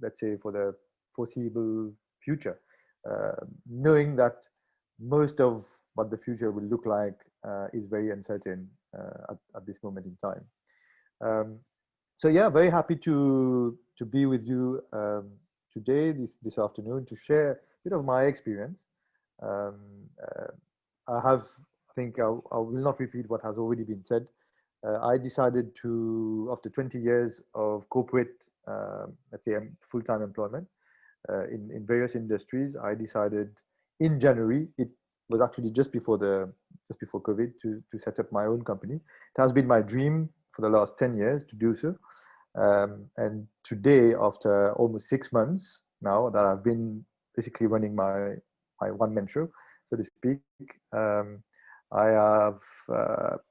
let's say, for the foreseeable future, knowing that most of what the future will look like is very uncertain at this moment in time. So yeah, very happy to be with you today, this afternoon, to share a bit of my experience. Um, I think I will not repeat what has already been said. I decided to, after 20 years of corporate, let's say, full-time employment in various industries, I decided in January. It was actually just before COVID to set up my own company. It has been my dream for the last 10 years to do so. And today, after almost 6 months now that I've been basically running my one-man show, so to speak, I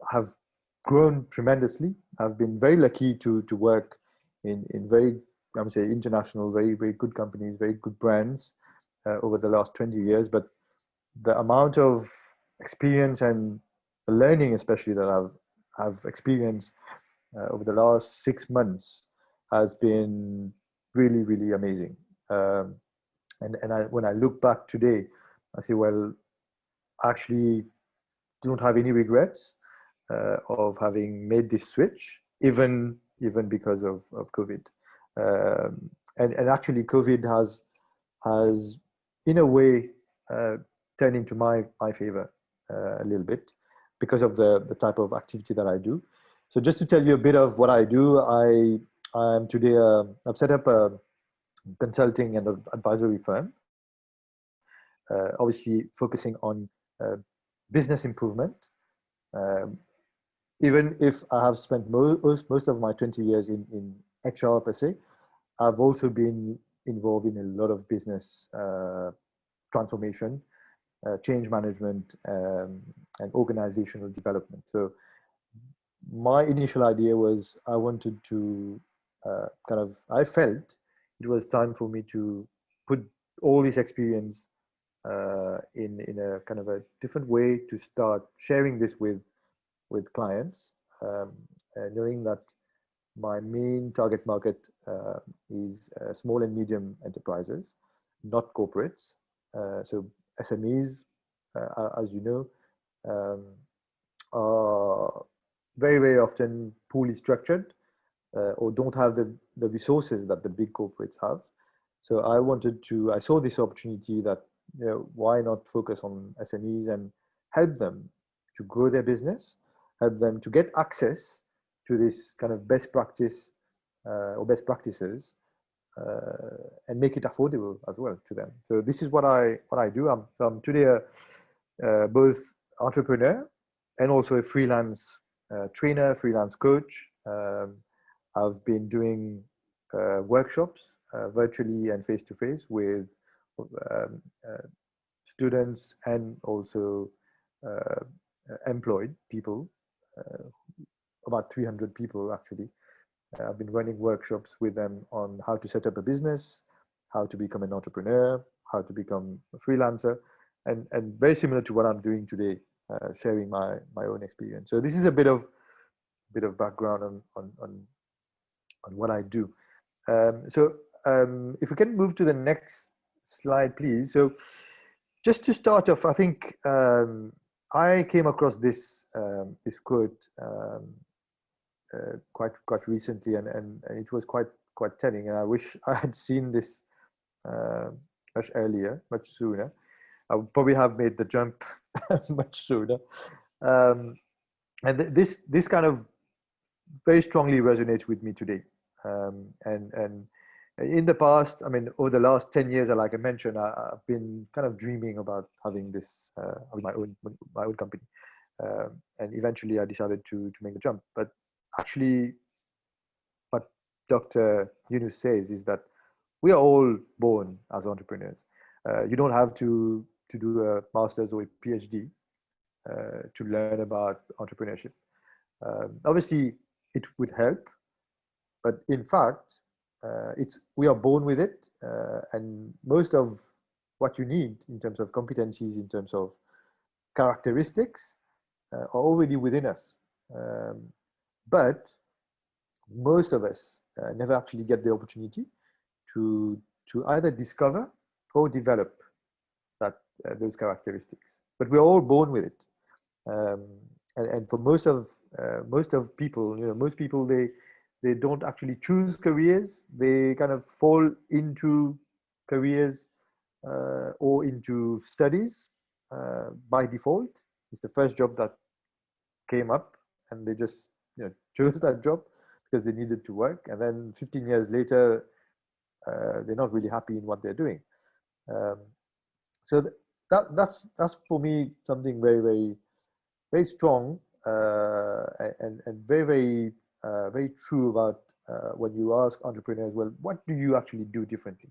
have grown tremendously. I've been very lucky to work in very, I would say, international, very, very good companies, very good brands over the last 20 years. But the amount of experience and learning, especially that I've experienced over the last 6 months, has been really, really amazing. When I look back today, I say, well, I actually don't have any regrets of having made this switch, even because of COVID. And actually, COVID has in a way turned into my favor a little bit because of the type of activity that I do. So just to tell you a bit of what I do, I'm today I've set up a consulting and advisory firm, obviously focusing on business improvement. Um, Even if I have spent most of my 20 years in HR per se, I've also been involved in a lot of business transformation, change management, and organizational development. So my initial idea was I wanted to I felt it was time for me to put all this experience in a kind of a different way, to start sharing this with clients, knowing that my main target market is small and medium enterprises, not corporates. So SMEs, as you know, um, are very, very often poorly structured or don't have the resources that the big corporates have. So I saw this opportunity that, why not focus on SMEs and help them to grow their business, help them to get access to this kind of best practice or best practices, and make it affordable as well to them. So this is what I do. I'm today both entrepreneur and also a freelance trainer, freelance coach. I've been doing workshops virtually and face to face with students and also uh, employed people, about 300 people actually. I've been running workshops with them on how to set up a business, how to become an entrepreneur, how to become a freelancer, and very similar to what I'm doing today, sharing my own experience. So this is a bit of background on what I do. If we can move to the next slide, please. So just to start off, I think I came across this quote quite recently, and it was quite telling. And I wish I had seen this much earlier, much sooner. I would probably have made the jump much sooner. And this kind of very strongly resonates with me today. And in the past, I mean, over the last 10 years, like I mentioned, I've been kind of dreaming about having this, my own company. And eventually I decided to make the jump. But actually, what Dr. Yunus says is that we are all born as entrepreneurs. You don't have to do a master's or a PhD to learn about entrepreneurship. Obviously, it would help, but in fact, we are born with it, and most of what you need in terms of competencies, in terms of characteristics, are already within us. But most of us never actually get the opportunity to either discover or develop that those characteristics. But we're all born with it, um, and for most of people, most people, they don't actually choose careers. They kind of fall into careers or into studies by default. It's the first job that came up, and they just chose that job because they needed to work. And then 15 years later, they're not really happy in what they're doing. Um, so that's for me something very very strong, and very true about when you ask entrepreneurs, well, what do you actually do differently?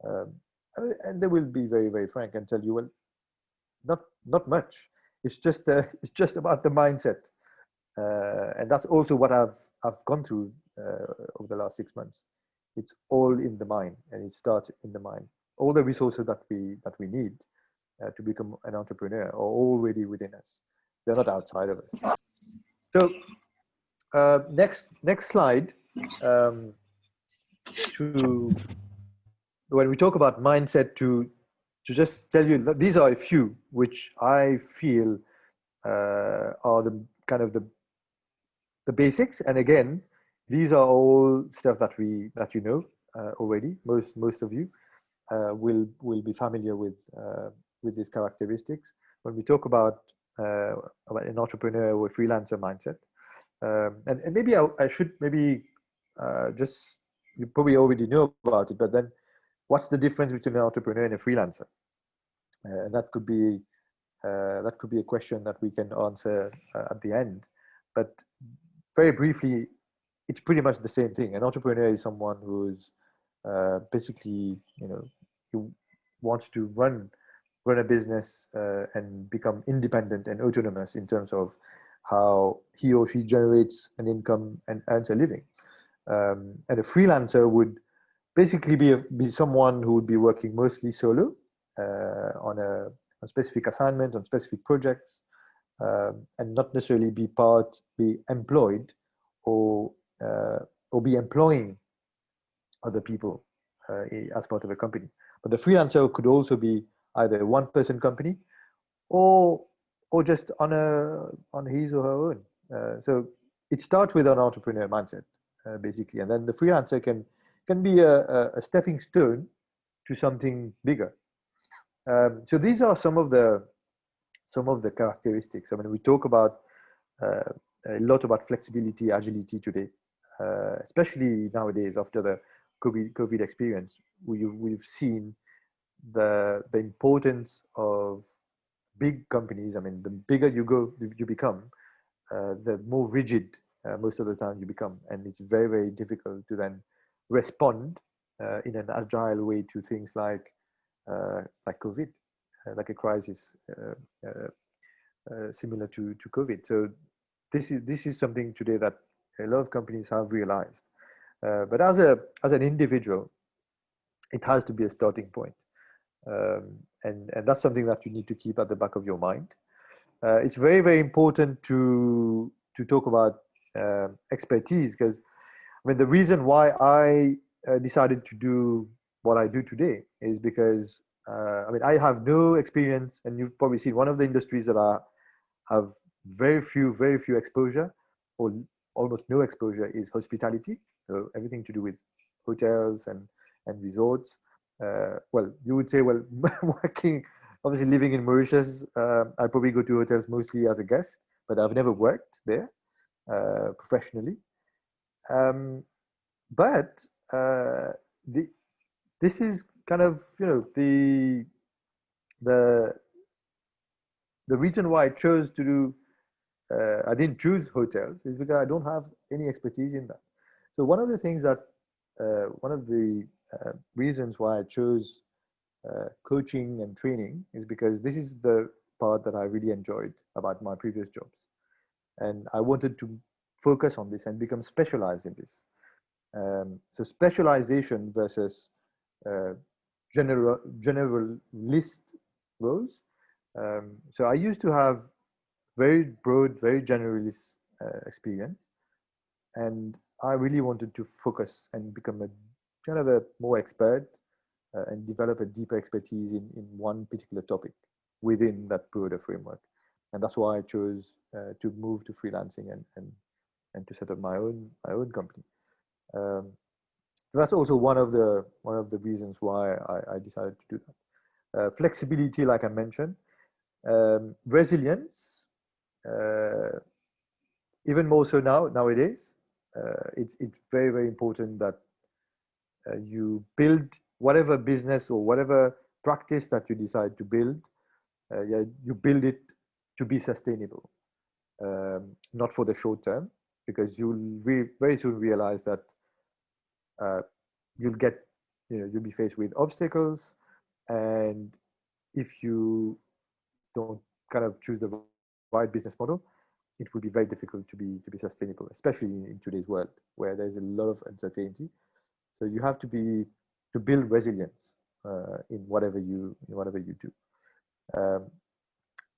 Um, and they will be very frank and tell you, well, not much. It's just it's just about the mindset, and that's also what I've gone through over the last 6 months. It's all in the mind, and it starts in the mind. All the resources that we need to become an entrepreneur are already within us. They're not outside of us. So next slide. To When we talk about mindset, to just tell you that these are a few which I feel are the kind of the basics. And again, these are all stuff that already. Most of you will be familiar with these characteristics. When we talk about an entrepreneur or freelancer mindset, and maybe I should maybe just, you probably already know about it, but then what's the difference between an entrepreneur and a freelancer? And that could be a question that we can answer at the end. But very briefly, it's pretty much the same thing. An entrepreneur is someone who's basically, who wants to run a business and become independent and autonomous in terms of how he or she generates an income and earns a living. And a freelancer would basically be someone who would be working mostly solo on a specific assignment, on specific projects, and not necessarily be employed or be employing other people as part of a company. But the freelancer could also be either a one-person company or just on his or her own. So it starts with an entrepreneur mindset, basically, and then the freelancer can be a stepping stone to something bigger. So these are some of the characteristics. I mean, we talk about uh, a lot about flexibility, agility today, especially nowadays after the COVID experience. We've seen the importance of big companies. I mean, the bigger you become, the more rigid most of the time you become, and it's very difficult to then respond in an agile way to things like COVID, like a crisis similar to COVID. So this is something today that a lot of companies have realized. But as an individual, it has to be a starting point. And that's something that you need to keep at the back of your mind. It's very important to talk about expertise, because I mean the reason why I decided to do what I do today is because I mean I have no experience, and you've probably seen one of the industries that I have very few exposure, or almost no exposure, is hospitality. So everything to do with hotels and resorts. Well, you would say, well, working, obviously living in Mauritius, I probably go to hotels mostly as a guest, but I've never worked there professionally. Um, but the this is kind of the the reason why I chose to do I didn't choose hotels is because I don't have any expertise in that. So one of the reasons why I chose coaching and training is because this is the part that I really enjoyed about my previous jobs, and I wanted to focus on this and become specialized in this. So specialization versus uh, generalist roles. So I used to have very broad, very generalist experience, and I really wanted to focus and become a kind of a more expert and develop a deeper expertise in one particular topic within that broader framework. And that's why I chose to move to freelancing and to set up my own company. Um, so that's also one of the reasons why I decided to do that. Flexibility, like I mentioned, resilience, uh, even more so nowadays. It's very very important that you build whatever business or whatever practice that you decide to build. Yeah, you build it to be sustainable, not for the short term, because you'll very soon realize that uh, you'll get, you'll be faced with obstacles, and if you don't kind of choose the right business model, it will be very difficult to be sustainable, especially in today's world where there's a lot of uncertainty. So you have to build resilience in whatever you do. Um,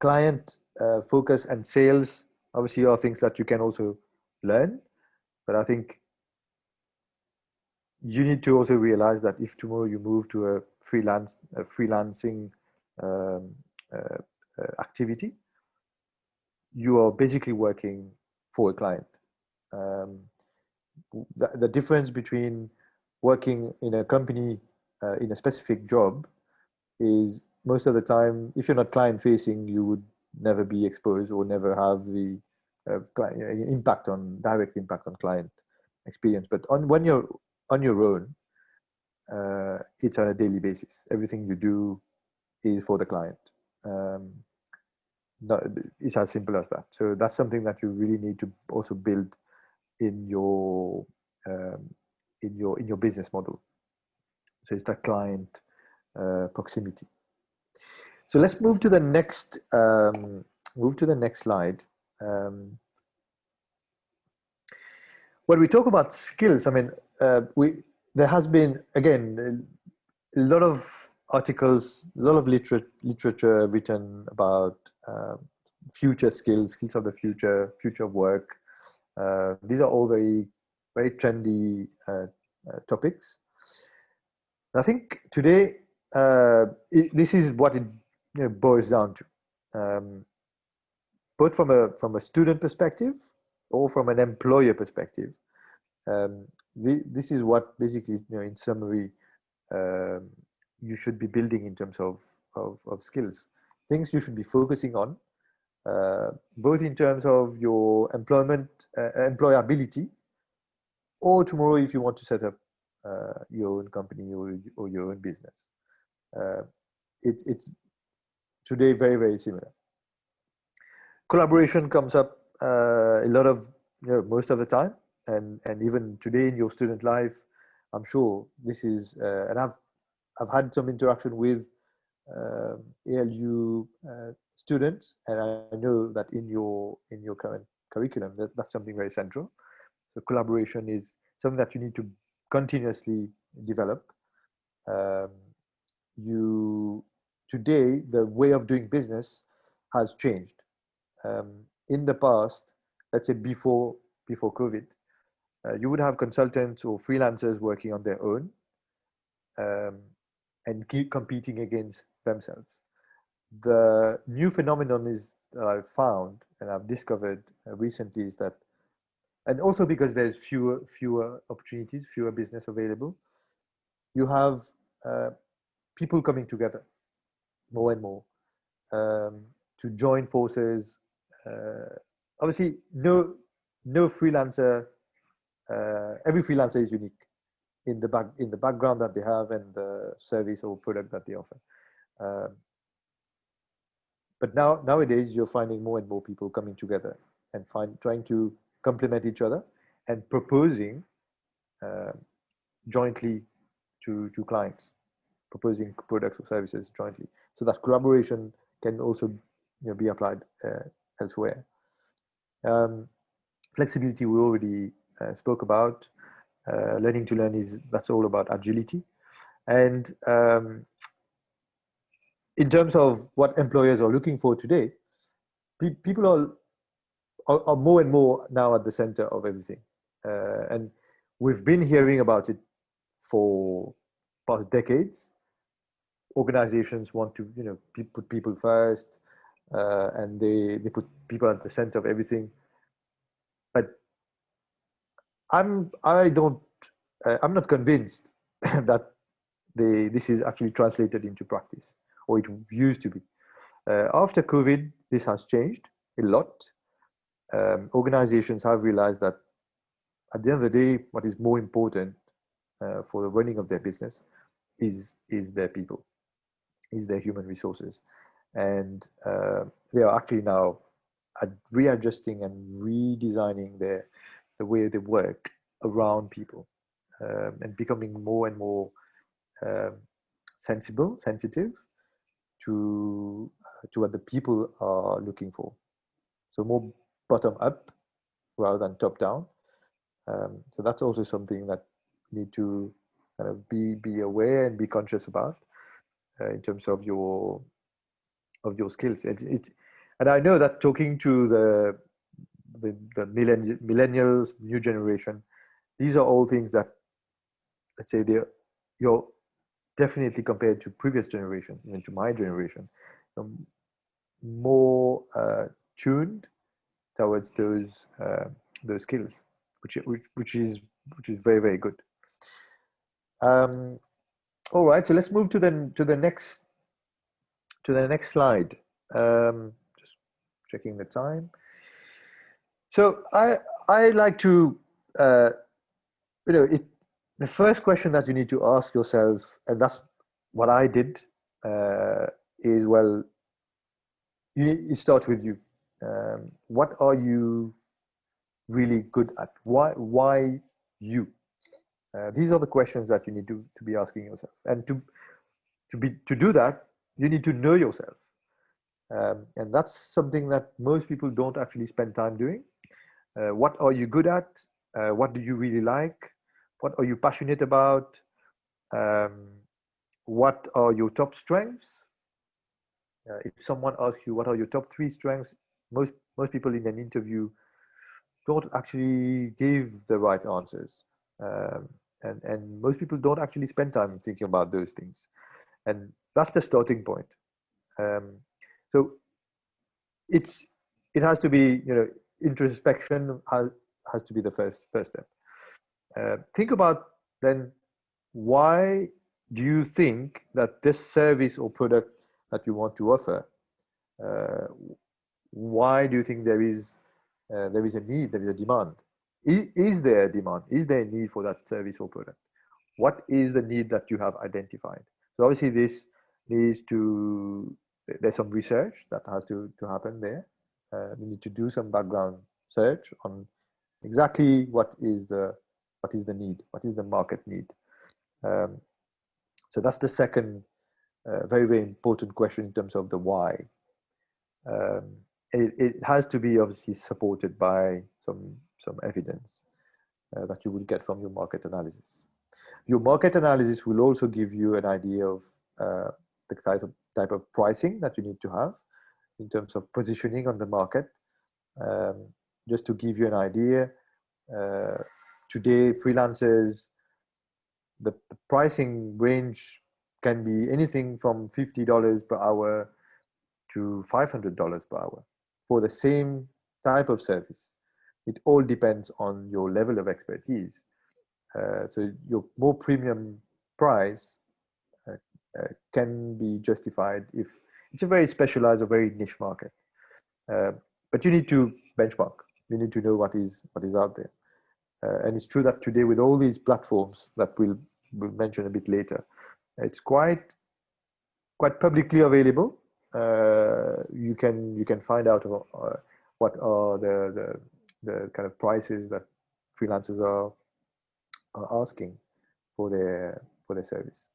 Client focus and sales obviously are things that you can also learn, but I think you need to also realize that if tomorrow you move to a freelancing um, activity, you are basically working for a client. Um, the difference between working in a company in a specific job is most of the time, if you're not client facing, you would never be exposed or never have the direct impact on client experience. But when you're on your own, it's on a daily basis. Everything you do is for the client. Um, no, it's as simple as that. So that's something that you really need to also build in your um, in your business model. So it's that client proximity. So let's move to the next slide. Um, when we talk about skills, I mean, we there has been again a lot of articles, a lot of literature written about future skills of the future of work. These are all very very trendy topics. I think today this is what it boils down to, both from a student perspective or from an employer perspective. Um, this is what basically, in summary, um, you should be building in terms of skills, things you should be focusing on, both in terms of your employability, or tomorrow if you want to set up your own company or your own business. Uh, it's today very very similar. Collaboration comes up a lot of, most of the time, and even today in your student life, I'm sure this is, and I've had some interaction with ALU students, and I know that in your current curriculum, that's something very central. So collaboration is something that you need to continuously develop. Um, you Today, the way of doing business has changed. In the past, let's say before COVID, you would have consultants or freelancers working on their own, um, and keep competing against themselves. The new phenomenon is that I've found and I've discovered recently is that, and also because there's fewer opportunities, fewer business available, you have uh, people coming together more and more, um, to join forces. Uh, Obviously, no freelancer. Every freelancer is unique in the background that they have and the service or product that they offer. Um, but nowadays, you're finding more and more people coming together and trying to complement each other and proposing uh, jointly to clients, proposing products or services jointly. So that collaboration can also, be applied elsewhere. Um, Flexibility we already spoke about. Learning to learn that's all about agility. And in terms of what employers are looking for today, people are more and more now at the center of everything. And we've been hearing about it for past decades. Organizations want to, put people first, and they put people at the center of everything. But I don't I'm not convinced that this is actually translated into practice, or it used to be. After COVID, this has changed a lot. Organizations have realized that at the end of the day, what is more important for the running of their business is their people, is their human resources, and they are actually now readjusting and redesigning the way they work around people, and becoming more and more um, sensitive to what the people are looking for. So more bottom up rather than top down. So that's also something that you need to kind of be aware and be conscious about in terms of your skills. And I know that talking to the millennials, new generation, these are all things that, let's say, you're definitely, compared to previous generations, even to my generation, more tuned towards those skills, which is very, very good. All right, so let's move to the next slide. Just checking the time. So I like to the first question that you need to ask yourself, and that's what I did, is, well, it starts with you. What are you really good at? Why you? These are the questions that you need to be asking yourself, and to do that, you need to know yourself, and that's something that most people don't actually spend time doing. What are you good at? What do you really like? What are you passionate about? Um, what are your top strengths? If someone asks you what are your top 3 strengths, most people in an interview don't actually give the right answers, um, and most people don't actually spend time thinking about those things, and that's the starting point. Um, so it's it has to be, introspection has to be the first step. Think about then, why do you think that this service or product that you want to offer, uh, why do you think there is a need, there is a demand? Is there a demand? Is there a need for that service or product? What is the need that you have identified? So obviously this needs to, there's some research that has to happen there. We need to do some background search on exactly what is the need, what is the market need. Um, so that's the second very, very important question in terms of the why. Um, it has to be obviously supported by some evidence that you will get from your market analysis. Your market analysis will also give you an idea of the type of pricing that you need to have in terms of positioning on the market. Just to give you an idea, today freelancers, the pricing range can be anything from $50 per hour to $500 per hour for the same type of service. It all depends on your level of expertise. So your more premium price uh, can be justified if it's a very specialized or very niche market. Uh, but you need to benchmark. You need to know what is out there. And it's true that today, with all these platforms that we'll mention a bit later, it's quite publicly available. You can find out what are the kind of prices that freelancers are asking for their service.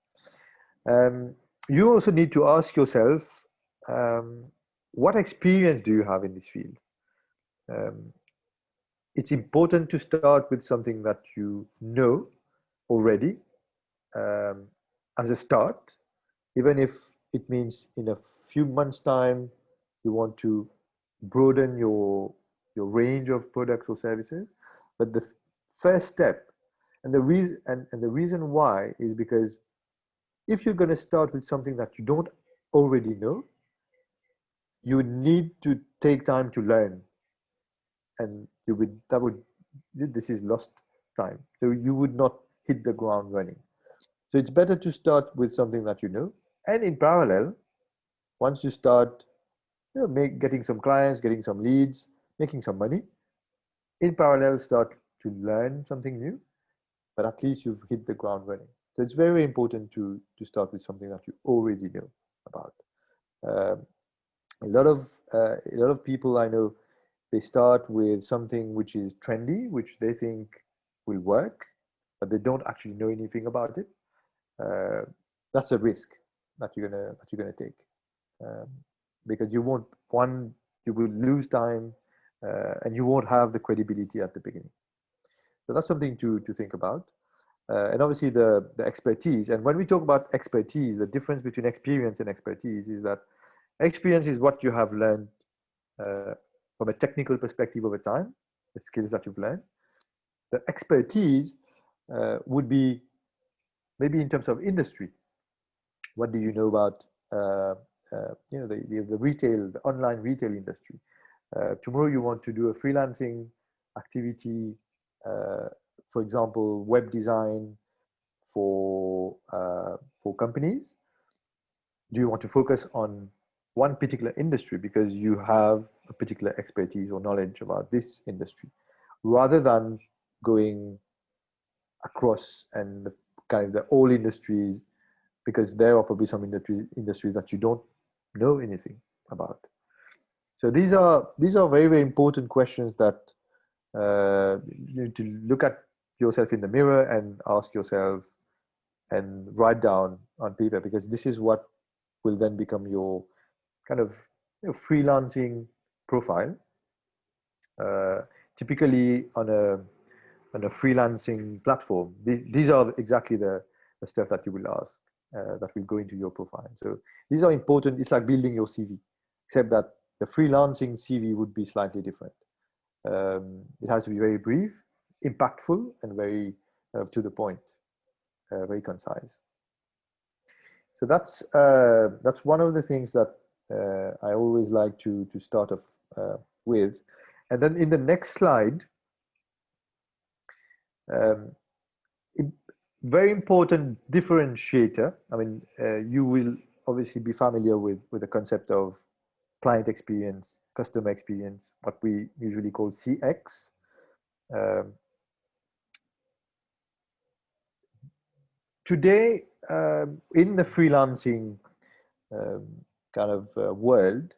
You also need to ask yourself, what experience do you have in this field? It's important to start with something that you know already, as a start, even if it means in a few months' time you want to broaden your range of products or services. But the first step And the reason why is because if you're going to start with something that you don't already know, you need to take time to learn, and this is lost time. So you would not hit the ground running. So it's better to start with something that you know, and in parallel, once you start, getting some clients, getting some leads, making some money, in parallel, start to learn something new. But at least you've hit the ground running. So it's very important to start with something that you already know about. Um, a lot of people I know, they start with something which is trendy, which they think will work, but they don't actually know anything about it. Uh, that's a risk that you're gonna take, um, because you will lose time, and you won't have the credibility at the beginning. So that's something to think about. And obviously the expertise. And when we talk about expertise, the difference between experience and expertise is that experience is what you have learned uh, from a technical perspective over time, the skills that you've learned. The expertise would be maybe in terms of industry. What do you know about the retail, the online retail industry? Tomorrow you want to do a freelancing activity, uh, for example, web design for companies. Do you want to focus on one particular industry because you have a particular expertise or knowledge about this industry, rather than going across and kind of the all industries, because there are probably some industries that you don't know anything about. So these are very, very important questions that you need to look at yourself in the mirror and ask yourself and write down on paper, because this is what will then become your kind of freelancing profile. Uh, Typically on a freelancing platform, these are exactly the stuff that you will ask, that will go into your profile. So these are important. It's like building your CV, except that the freelancing CV would be slightly different. It has to be very brief, impactful, and very to the point, very concise. So that's one of the things that I always like to start off with. And then in the next slide, um, it, very important differentiator. I mean, you will obviously be familiar with the concept of client experience, customer experience, what we usually call CX. Um, Today, in the freelancing um, kind of world,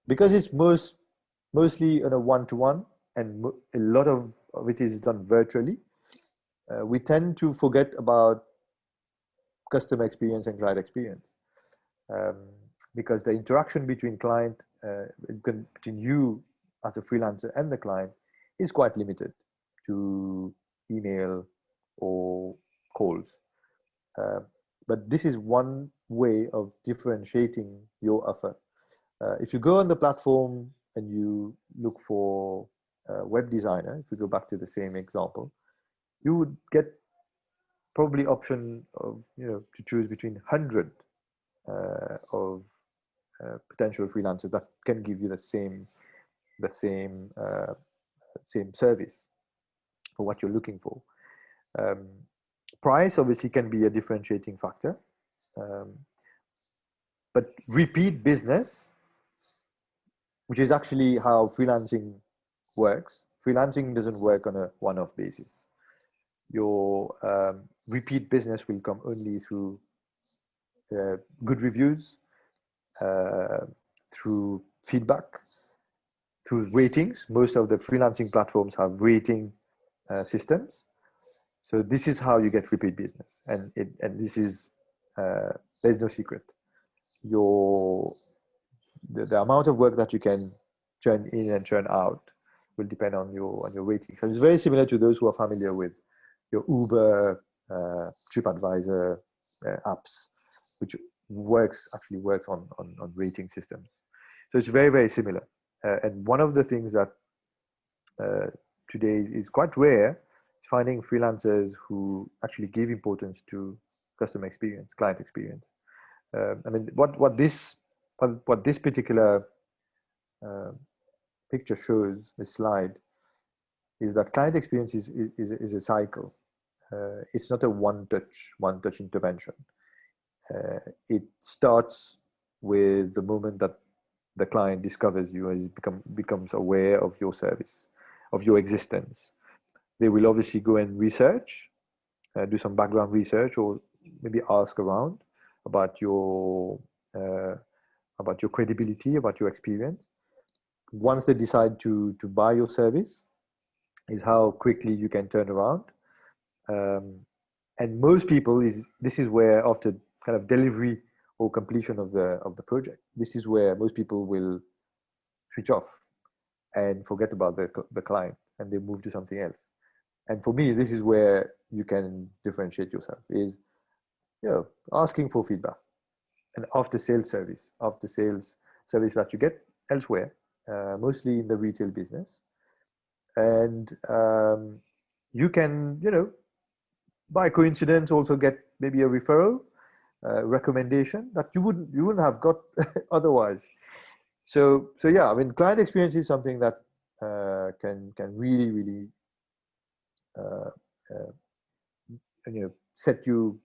because it's mostly on a one-to-one, and a lot of it is done virtually, we tend to forget about customer experience and client experience, um, because the interaction between between you as a freelancer and the client is quite limited to email or calls. Uh, but this is one way of differentiating your offer. If you go on the platform and you look for a web designer, if we go back to the same example, you would get probably option of to choose between 100 of potential freelancers that can give you the same service for what you're looking for. Um, Price obviously can be a differentiating factor, um, but repeat business, which is actually how freelancing works. Freelancing doesn't work on a one-off basis. Your repeat business will come only through good reviews, uh, through feedback, through ratings. Most of the freelancing platforms have rating systems. So this is how you get repeat business, and this is there's no secret. Your the amount of work that you can churn in and churn out will depend on your rating. So it's very similar to those who are familiar with your Uber, TripAdvisor apps, which actually works on rating systems. So it's very, very similar. And one of the things that uh, today is quite rare, finding freelancers who actually give importance to customer experience, client experience. I mean, what this particular uh, picture shows, this slide, is that client experience is a cycle. It's not a one touch intervention. It starts with the moment that the client discovers you and becomes aware of your service, of your existence. They will obviously go and research, do some background research, or maybe ask around about your uh, about your credibility, about your experience. Once they decide to buy your service, is how quickly you can turn around. Um, and most people this is where after kind of delivery or completion of the project, this is where most people will switch off and forget about the client and they move to something else. And for me, this is where you can differentiate yourself, is asking for feedback, and after sales service that you get elsewhere, mostly in the retail business. And you can, by coincidence, also get maybe a referral, recommendation that you wouldn't have got otherwise. So yeah, I mean, client experience is something that can really uh, uh, set you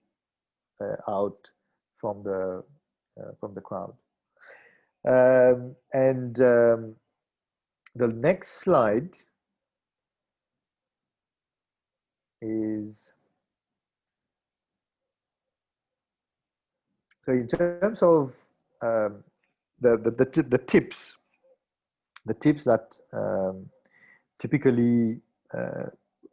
out from the crowd. And the next slide is, so in terms of the tips, that typically,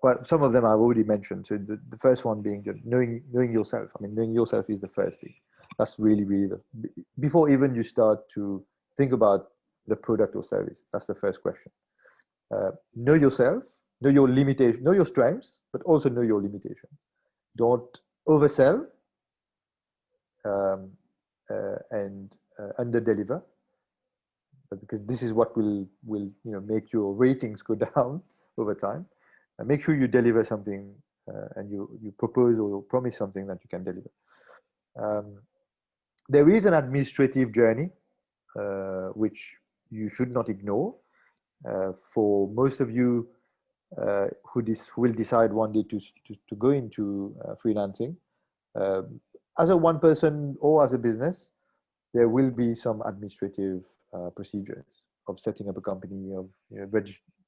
well, some of them I've already mentioned. So the first one being knowing yourself. I mean, knowing yourself is the first thing. That's really before even you start to think about the product or service. That's the first question. Know yourself, know your limitation, know your strengths, but also know your limitations. Don't oversell and under deliver, because this is what will make your ratings go down over time. And make sure you deliver something, and you propose or promise something that you can deliver. There is an administrative journey which you should not ignore. For most of you who will decide one day to go into freelancing, as a one person or as a business, there will be some administrative procedures of setting up a company, of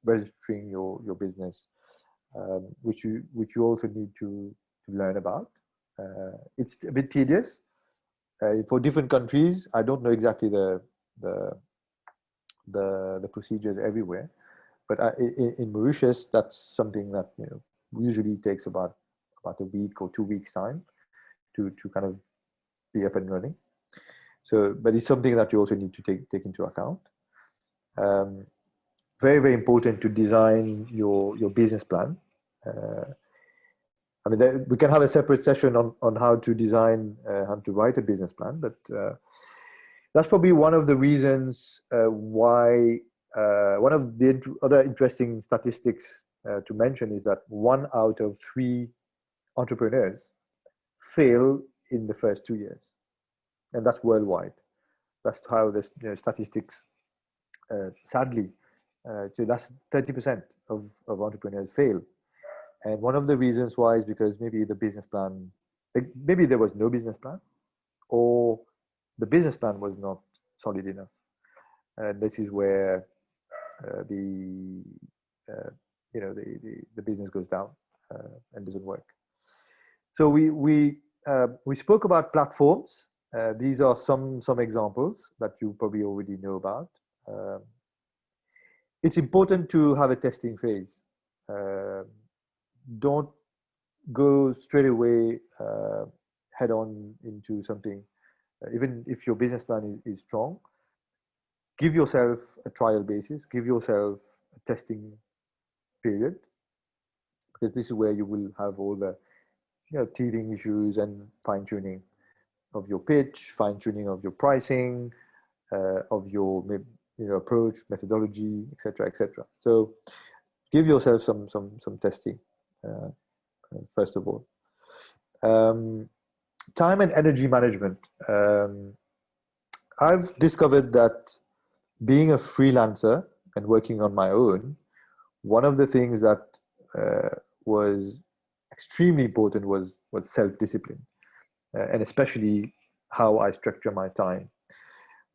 registering your business, which you also need to learn about. It's a bit tedious for different countries. I don't know exactly the procedures everywhere, but in Mauritius, that's something that usually takes about a week or 2 weeks time to kind of be up and running. So, but it's something that you also need to take into account. Very important to design your business plan. I mean, we can have a separate session on how to design, how to write a business plan, but that's probably one of the reasons why. One of the other interesting statistics to mention is that 1 out of 3 entrepreneurs fail in the first 2 years, and that's worldwide. That's how the statistics, sadly, so that's 30% of entrepreneurs fail. And one of the reasons why is because maybe the business plan, maybe there was no business plan, or the business plan was not solid enough. And this is where the the business goes down and doesn't work. So we spoke about platforms. These are some examples that you probably already know about. It's important to have a testing phase. Don't go straight away head on into something. Even if your business plan is strong, give yourself a trial basis, give yourself a testing period, because this is where you will have all the teething issues and fine tuning of your pitch, fine tuning of your pricing, of your approach, methodology, etc., etc. So give yourself some testing. uh, first of all. Time and energy management. I've discovered that being a freelancer and working on my own, one of the things that uh, was extremely important was self-discipline, and especially how I structure my time.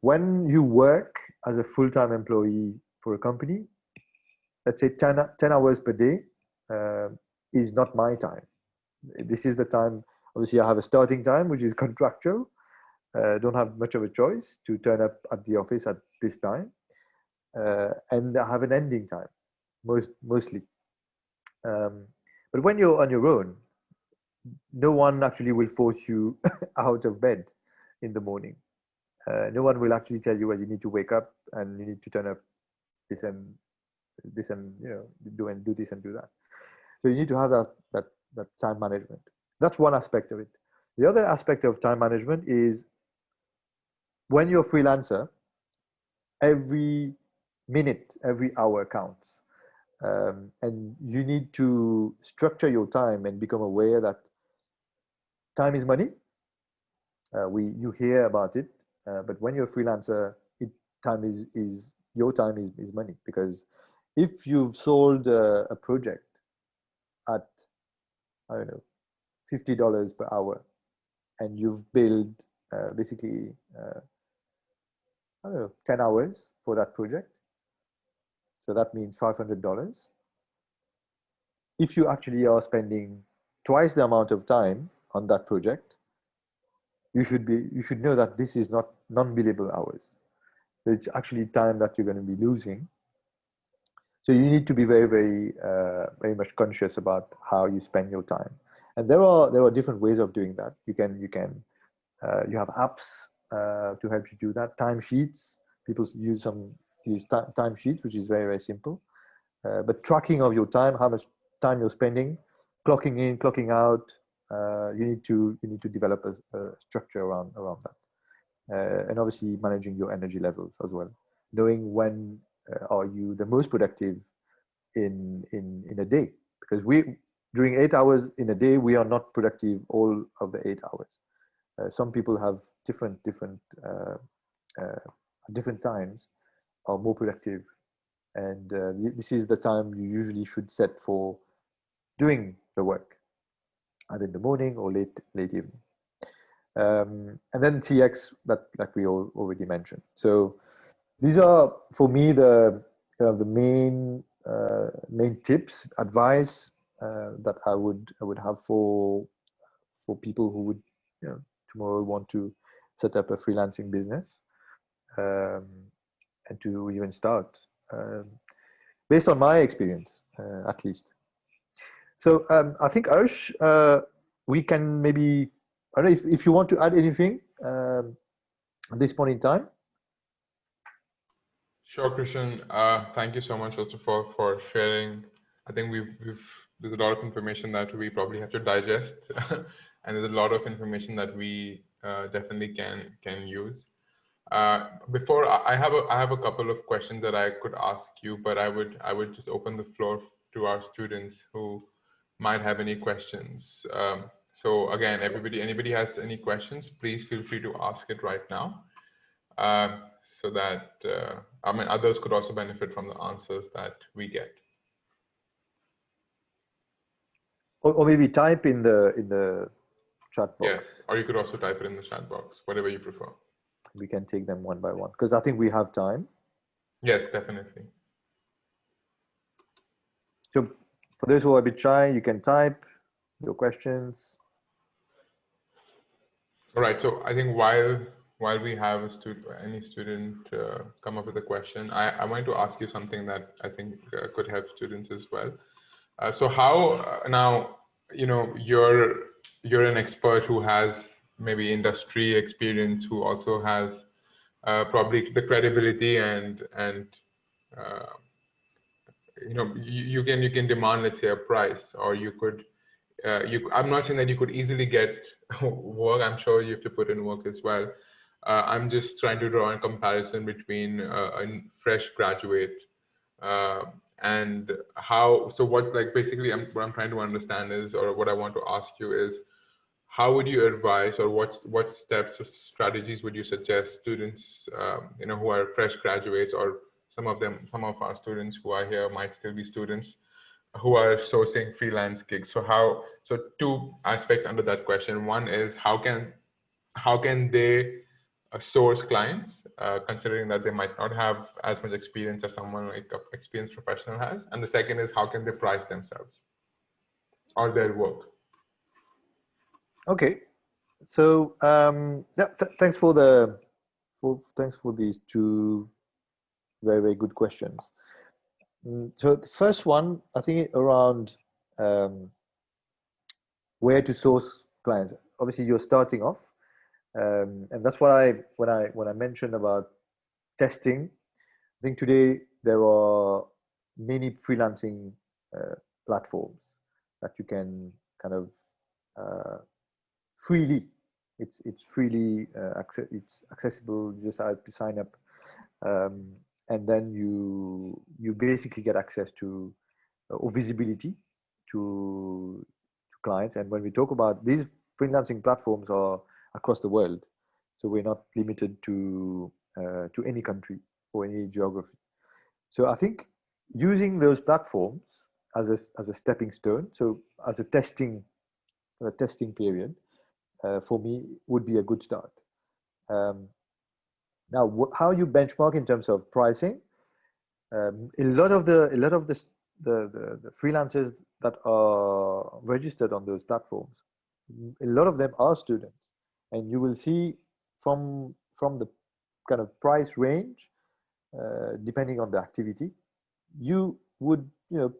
When you work as a full-time employee for a company, let's say 10 hours per day uh, is not my time. This is the time, obviously, I have a starting time, which is contractual. Don't have much of a choice to turn up at the office at this time. And I have an ending time, mostly. Um, but when you're on your own, no one actually will force you out of bed in the morning. No one will actually tell you, well, you need to wake up and you need to turn up this and this and do this and do that. So you need to have that time management. That's one aspect of it. The other aspect of time management is when you're a freelancer, every minute, every hour counts. And you need to structure your time and become aware that time is money. You hear about it, but when you're a freelancer, time is your time is money, because if you've sold a project at, I don't know, $50 per hour, and you've billed basically I don't know 10 hours for that project, so that means $500. If you actually are spending twice the amount of time on that project, you should know that this is not non-billable hours. It's actually time that you're going to be losing. So you need to be very much conscious about how you spend your time. And there are different ways of doing that. You have apps to help you do that. Timesheets. People use timesheets, which is very simple. But tracking of your time, how much time you're spending, clocking in, clocking out. You need to develop a structure around that. And obviously managing your energy levels as well, knowing when are you the most productive in a day, because during 8 hours in a day we are not productive all of the 8 hours. Some people have uh, different times are more productive, and this is the time you usually should set for doing the work, either in the morning or late evening. And then TX, that like we already mentioned. So these are for me the main tips, advice that I would have for people who would tomorrow want to set up a freelancing business, um, and to even start, based on my experience, at least. So I think Arsh, we can maybe, I don't know if you want to add anything at this point in time. Sure, Christian. Thank you so much, first of all, for sharing. I think there's a lot of information that we probably have to digest, and there's a lot of information that we definitely can use. Before I have a couple of questions that I could ask you, but I would just open the floor to our students who might have any questions. So again, anybody has any questions, please feel free to ask it right now, so that others could also benefit from the answers that we get. Or maybe type in the chat box. Yes, or you could also type it in the chat box, whatever you prefer. We can take them one by one, because I think we have time. Yes, definitely. So for those who are a bit shy, you can type your questions. All right. So I think while we have any student come up with a question, I wanted to ask you something that I think could help students as well. So how now, you're an expert who has maybe industry experience, who also has probably the credibility and you can demand, let's say, a price, or you could I'm not saying that you could easily get work. I'm sure you have to put in work as well. I'm just trying to draw a comparison between a fresh graduate And how, so what, like basically what I'm trying to understand is, or what I want to ask you is, how would you advise, or what steps or strategies would you suggest students, who are fresh graduates, or some of our students who are here might still be students who are sourcing freelance gigs? So two aspects under that question. One is, how can they source clients, considering that they might not have as much experience as someone like an experienced professional has? And the second is, how can they price themselves or their work? Okay. So yeah, thanks for these two very, very good questions. So the first one, I think around um, where to source clients. Obviously, you're starting off, and that's what when I mentioned about testing. I think today there are many freelancing uh, platforms that you can kind of uh, freely. It's freely it's accessible. You just have to sign up, um, and then you basically get access to or visibility to clients. And when we talk about these freelancing platforms are across the world, so we're not limited to any country or any geography. So I think using those platforms as a stepping stone, so as a testing period, for me would be a good start. Um, Now, how you benchmark in terms of pricing? A lot of the freelancers that are registered on those platforms, a lot of them are students, and you will see from the kind of price range, depending on the activity, you would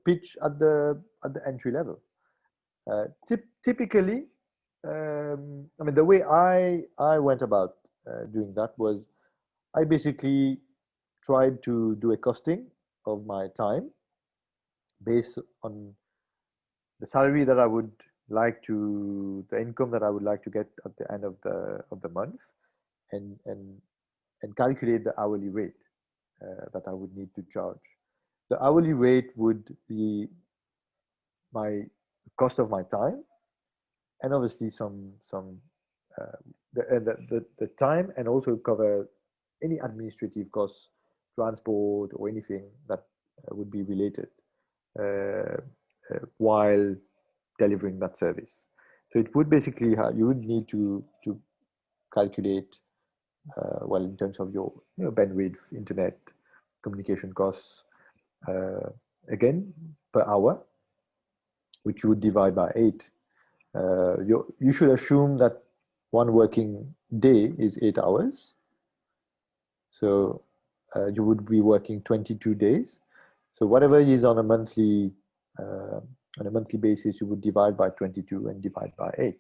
pitch at the entry level. Typically, I mean, the way I went about doing that was I basically tried to do a costing of my time based on the salary that I would the income that I would like to get at the end of the month, and calculate the hourly rate that I would need to charge. The hourly rate would be my cost of my time, and obviously some uh, the time, and also cover any administrative costs, transport or anything that would be related uh, while delivering that service. So it would basically you would need to calculate well, in terms of your bandwidth, internet, communication costs, uh, again per hour, which you would divide by 8. You should assume that one working day is 8 hours. So you would be working 22 days. So whatever is uh, on a monthly basis, you would divide by 22 and divide by 8.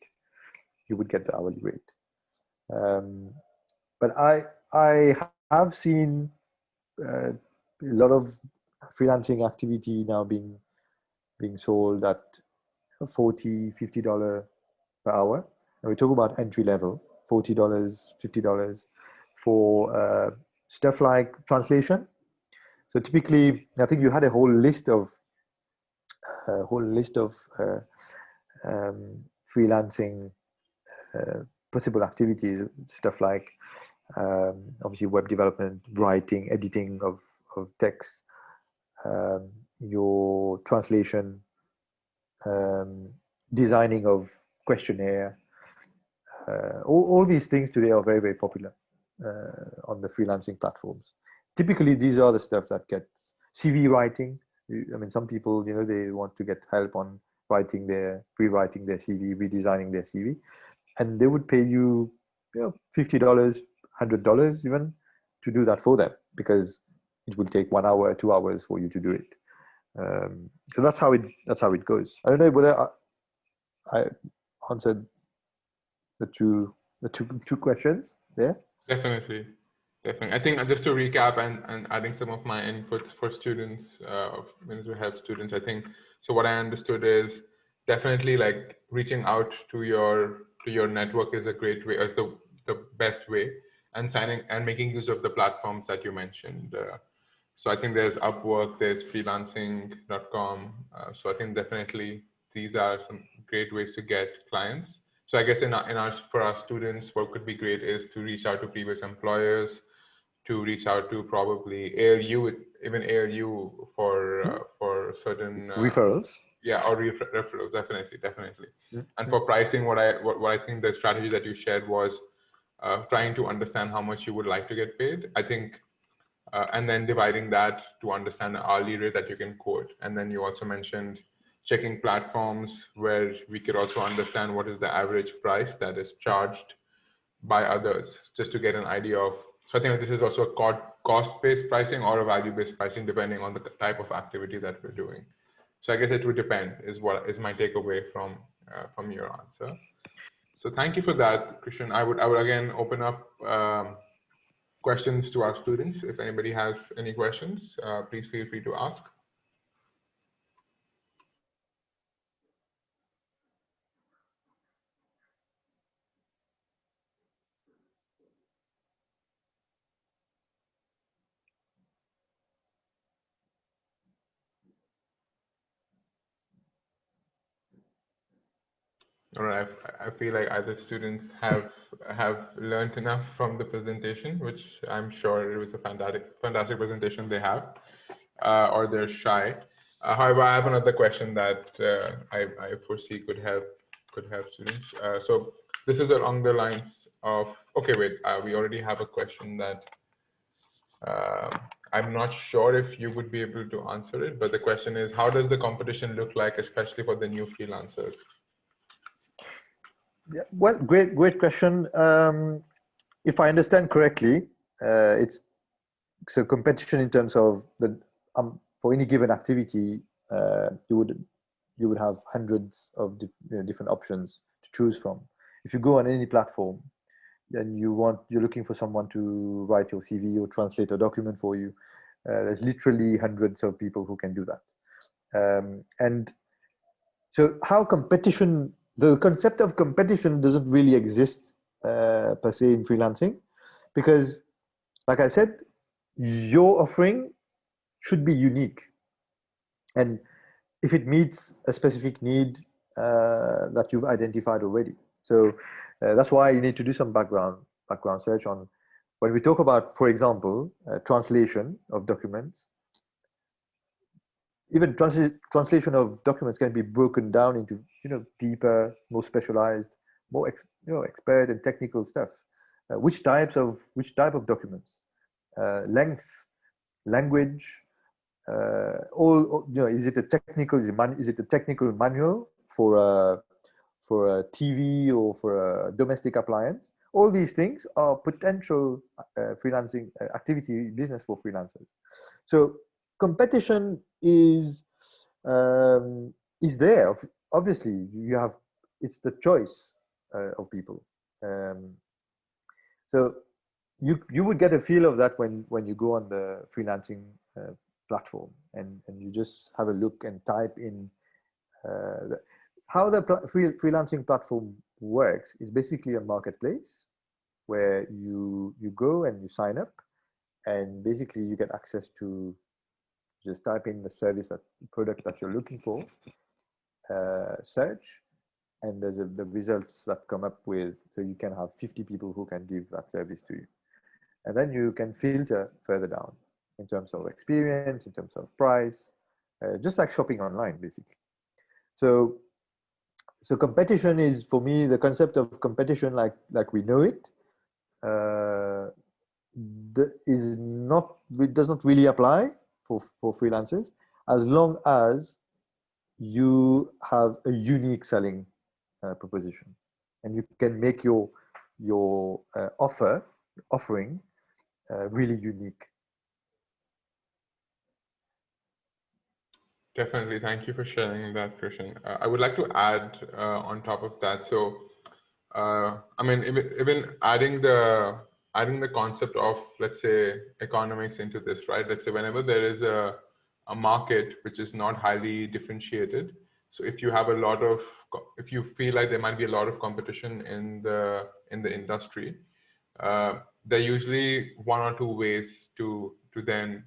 You would get the hourly rate. Um, but I have seen a lot of freelancing activity now being sold at $40, $50 per hour. And we talk about entry level, $40, $50 for stuff like translation. So typically, I think you had a whole list of freelancing uh, possible activities, stuff like obviously web development, writing, editing of text, your translation, um, designing of questionnaire. All these things today are very, very popular on the freelancing platforms. Typically, these are the stuff that gets CV writing. I mean, some people, they want to get help on rewriting their CV, redesigning their CV, and they would pay you, $50, $100 even to do that for them, because it will take 1 hour, 2 hours for you to do it. So that's how it goes. I don't know whether I answered the two questions there. Definitely. Definitely. I think just to recap and adding some of my inputs for students, to help students, I think, so what I understood is definitely like reaching out to your network is a great way, is the best way, and signing and making use of the platforms that you mentioned. So I think there's Upwork, there's freelancing.com. So I think definitely these are some great ways to get clients. So I guess for our students, what could be great is to reach out to previous employers, to reach out to probably ALU, even ALU for certain referrals. Yeah, or referrals, definitely. And Mm-hmm. for pricing, what I think the strategy that you shared was trying to understand how much you would like to get paid. I think and then dividing that to understand the hourly rate that you can quote. And then you also mentioned checking platforms where we could also understand what is the average price that is charged by others, just to get an idea of. So I think this is also a cost-based pricing or a value-based pricing, depending on the type of activity that we're doing. So I guess it would depend, is what is my takeaway from your answer. So thank you for that, Christian. I would again open up questions to our students. If anybody has any questions, please feel free to ask. All right, I feel like either students have learned enough from the presentation, which I'm sure it was a fantastic presentation they have, or they're shy. However, I have another question that I foresee could help students. So this is along the lines of, okay, wait, we already have a question that I'm not sure if you would be able to answer it, but the question is, how does the competition look like, especially for the new freelancers? Yeah, well, great question. If I understand correctly, it's so competition in terms of the for any given activity, you would have hundreds of different options to choose from. If you go on any platform, and you're looking for someone to write your CV or translate a document for you, there's literally hundreds of people who can do that. And so the concept of competition doesn't really exist per se in freelancing, because like I said, your offering should be unique, and if it meets a specific need that you've identified already. So that's why you need to do some background search on. When we talk about, for example, translation of documents, even translation of documents can be broken down into deeper, more specialized, more expert and technical stuff. Which type of documents, length, language, all is it a technical manual for a TV or for a domestic appliance? All these things are potential freelancing activity business for freelancers. So competition is there. Obviously, it's the choice of people. Um, so you would get a feel of that when you go on the freelancing platform, and you just have a look and type in how the freelancing platform works. Is basically a marketplace where you go and you sign up, and basically you get access to just type in the product that you're looking for, search, and there's the results that come up with. So you can have 50 people who can give that service to you, and then you can filter further down in terms of experience, in terms of price, just like shopping online, basically. So competition is, for me, the concept of competition, like we know it, it does not really apply for freelancers, as long as you have a unique selling proposition, and you can make your offering really unique. Definitely. Thank you for sharing that, Christian. I would like to add on top of that. So, I mean, even adding the concept of, let's say, economics into this, right? Let's say whenever there is a market which is not highly differentiated. So if you have if you feel like there might be a lot of competition in the industry, there are usually one or two ways to then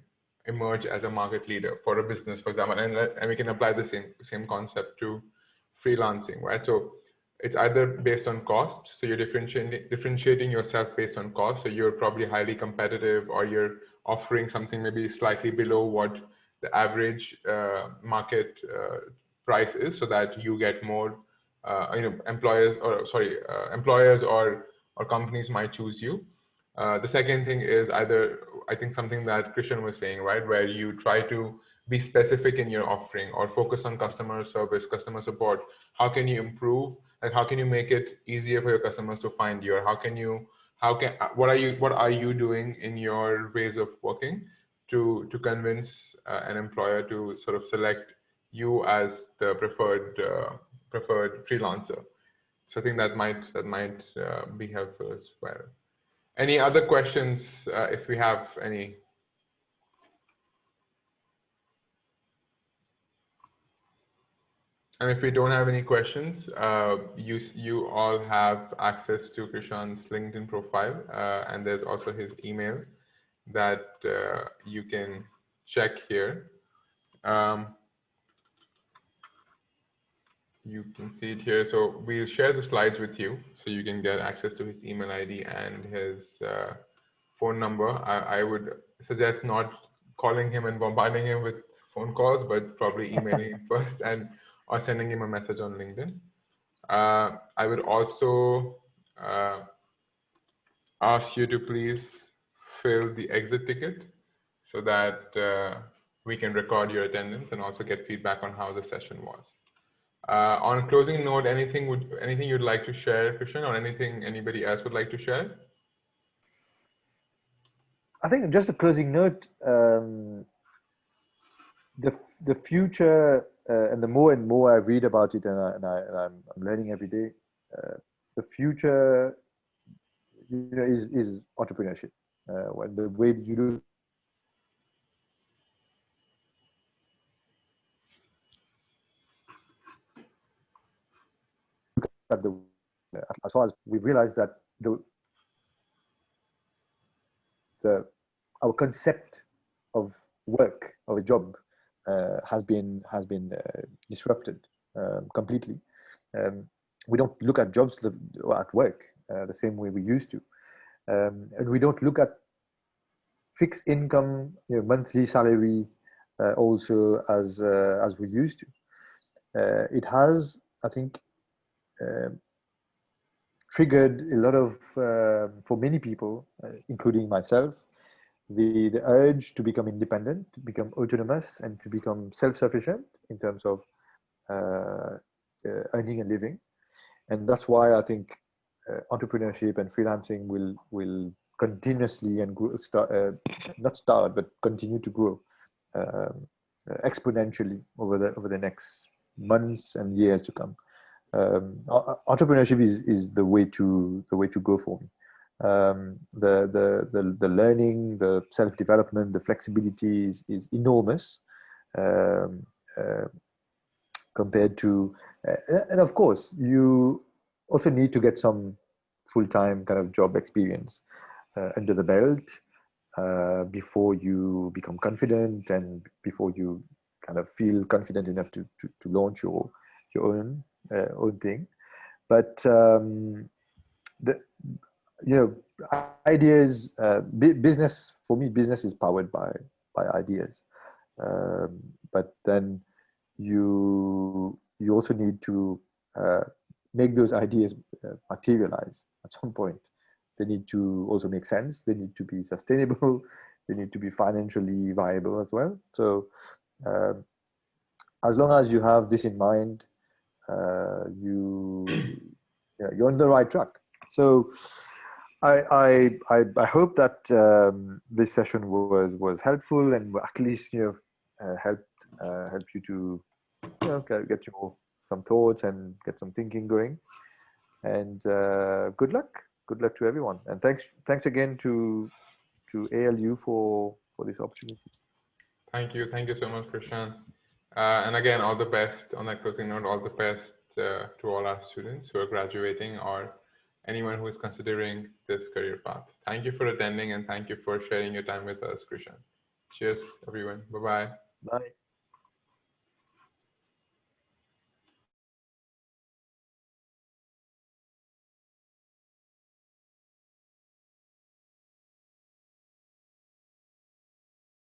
emerge as a market leader for a business, for example, and we can apply the same concept to freelancing, right? So it's either based on cost, so you're differentiating yourself based on cost, so you're probably highly competitive, or you're offering something maybe slightly below what the average market price is, so that you get more employers or companies might choose you. The second thing is either, I think, something that Christian was saying, right, where you try to be specific in your offering or focus on customer service, customer support. How can you improve? Like, how can you make it easier for your customers to find you? Or what are you doing in your ways of working to convince an employer to sort of select you as the preferred freelancer? So I think that might be helpful as well. Any other questions, if we have any? And if we don't have any questions, you all have access to Krishan's LinkedIn profile, and there's also his email that you can check here. You can see it here. So we'll share the slides with you, so you can get access to his email ID and his phone number. I would suggest not calling him and bombarding him with phone calls, but probably emailing him first or sending him a message on LinkedIn. I would also ask you to please fill the exit ticket so that we can record your attendance and also get feedback on how the session was. On a closing note, anything you'd like to share, Christian, or anything anybody else would like to share? I think just a closing note, the future, and the more and more I read about it, and I'm learning every day, the future, is entrepreneurship. When the way you look at the, as far as we realize that our concept of work, of a job, has been disrupted completely. We don't look at jobs at work the same way we used to, and we don't look at fixed income, monthly salary, also as we used to. It has, I think, triggered a lot of, for many people, including myself, the urge to become independent, to become autonomous, and to become self-sufficient in terms of earning a living. And that's why I think entrepreneurship and freelancing will continuously and but continue to grow exponentially over the next months and years to come. Entrepreneurship is the way to go for me. The learning, the self-development, the flexibility is enormous, compared to, and of course you also need to get some full-time kind of job experience under the belt before you become confident, and before you kind of feel confident enough to launch your own thing. But ideas, business, for me, business is powered by ideas. But then you also need to make those ideas materialize at some point. They need to also make sense. They need to be sustainable. They need to be financially viable as well. So as long as you have this in mind, you're on the right track. So I hope that this session was helpful, and at least helped you to get some thoughts and get some thinking going. And good luck to everyone. And thanks again to ALU for this opportunity. Thank you so much, Krishan. And again, all the best on that closing note. All the best to all our students who are graduating, or anyone who is considering this career path. Thank you for attending, and thank you for sharing your time with us, Krishan. Cheers, everyone. Bye bye. Bye.